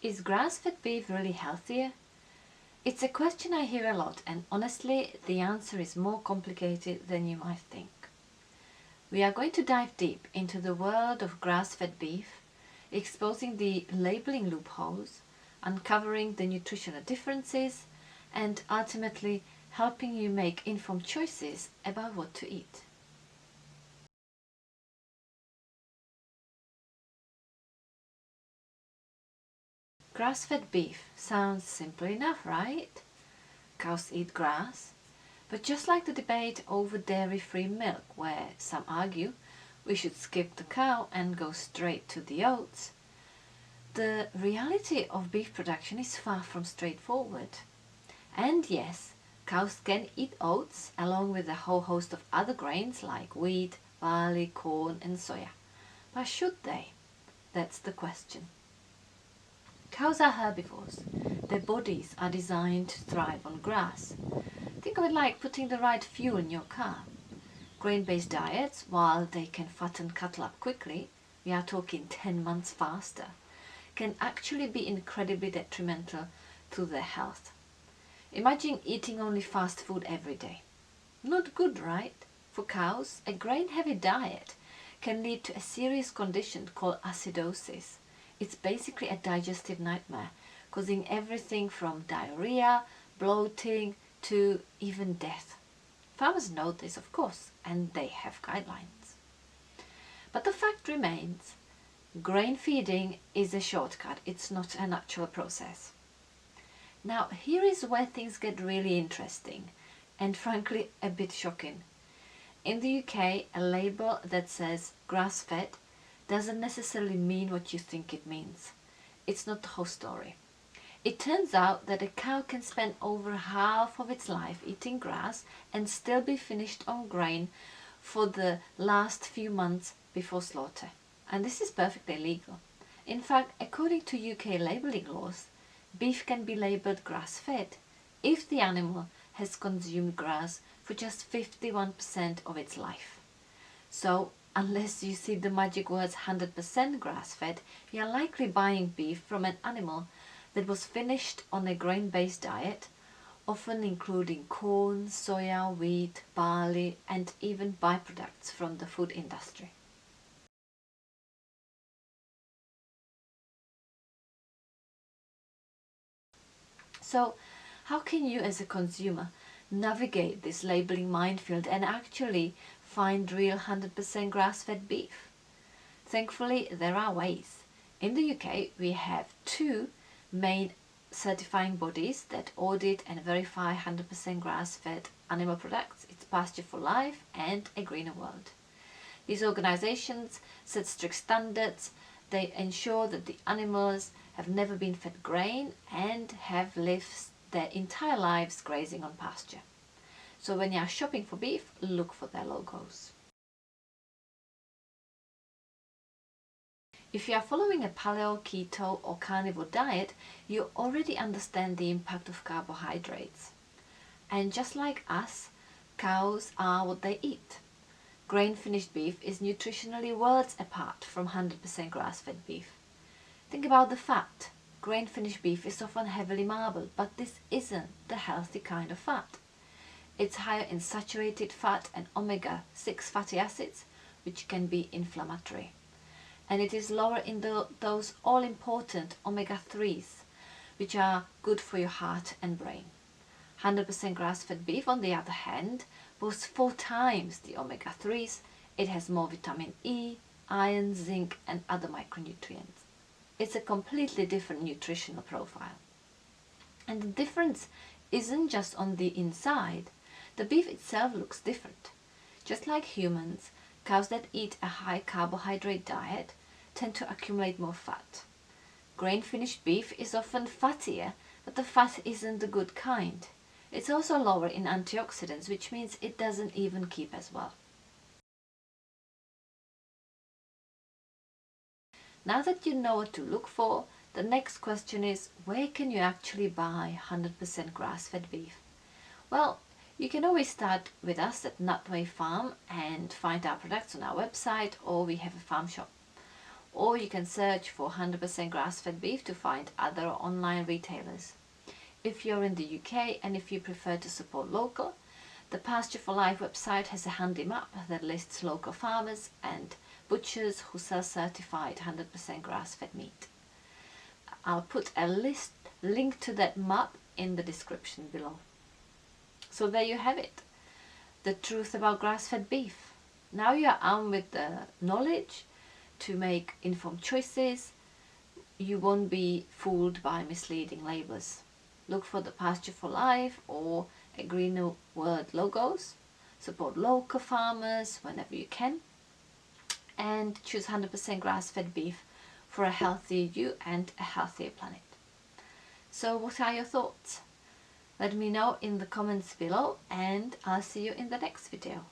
Is grass-fed beef really healthier? It's a question I hear a lot, and honestly, the answer is more complicated than you might think. We are going to dive deep into the world of grass-fed beef, exposing the labeling loopholes, uncovering the nutritional differences, and ultimately helping you make informed choices about what to eat. Grass-fed beef sounds simple enough, right? Cows eat grass. But just like the debate over dairy-free milk, where some argue we should skip the cow and go straight to the oats, the reality of beef production is far from straightforward. And yes, cows can eat oats along with a whole host of other grains like wheat, barley, corn and soya. But should they? That's the question. Cows are herbivores. Their bodies are designed to thrive on grass. Think of it like putting the right fuel in your car. Grain-based diets, while they can fatten cattle up quickly, we are talking 10 months faster, can actually be incredibly detrimental to their health. Imagine eating only fast food every day. Not good, right? For cows, a grain-heavy diet can lead to a serious condition called acidosis. It's basically a digestive nightmare, causing everything from diarrhea, bloating, to even death. Farmers know this, of course, and they have guidelines. But the fact remains, grain feeding is a shortcut. It's not a natural process. Now, here is where things get really interesting and frankly a bit shocking. In the UK, a label that says grass-fed doesn't necessarily mean what you think it means. It's not the whole story. It turns out that a cow can spend over half of its life eating grass and still be finished on grain for the last few months before slaughter. And this is perfectly legal. In fact, according to UK labelling laws, beef can be labelled grass-fed if the animal has consumed grass for just 51% of its life. So, unless you see the magic words 100% grass-fed, you are likely buying beef from an animal that was finished on a grain-based diet, often including corn, soya, wheat, barley, and even byproducts from the food industry. So, how can you as a consumer navigate this labeling minefield and actually find real 100% grass-fed beef? Thankfully, there are ways. In the UK, we have two main certifying bodies that audit and verify 100% grass-fed animal products. It's Pasture for Life and A Greener World. These organizations set strict standards. They ensure that the animals have never been fed grain and have lived their entire lives grazing on pasture. So when you are shopping for beef, look for their logos. If you are following a paleo, keto or carnivore diet, you already understand the impact of carbohydrates. And just like us, cows are what they eat. Grain-finished beef is nutritionally worlds apart from 100% grass-fed beef. Think about the fat. Grain-finished beef is often heavily marbled, but this isn't the healthy kind of fat. It's higher in saturated fat and omega-6 fatty acids, which can be inflammatory. And it is lower in those all-important omega-3s, which are good for your heart and brain. 100% grass-fed beef, on the other hand, boasts 4 times the omega-3s. It has more vitamin E, iron, zinc and other micronutrients. It's a completely different nutritional profile. And the difference isn't just on the inside. The beef itself looks different. Just like humans, cows that eat a high carbohydrate diet tend to accumulate more fat. Grain-finished beef is often fattier, but the fat isn't the good kind. It's also lower in antioxidants, which means it doesn't even keep as well. Now that you know what to look for, the next question is, where can you actually buy 100% grass-fed beef? Well, you can always start with us at Nutway Farm and find our products on our website, or we have a farm shop. or you can search for 100% grass-fed beef to find other online retailers. If you're in the UK and if you prefer to support local, the Pasture for Life website has a handy map that lists local farmers and butchers who sell certified 100% grass-fed meat. I'll put a link to that map in the description below. So there you have it, the truth about grass-fed beef. Now you are armed with the knowledge to make informed choices. You won't be fooled by misleading labels. Look for the Pasture for Life or a Greener World logos. Support local farmers whenever you can, and choose 100% grass-fed beef for a healthier you and a healthier planet. So what are your thoughts? Let me know in the comments below, and I'll see you in the next video.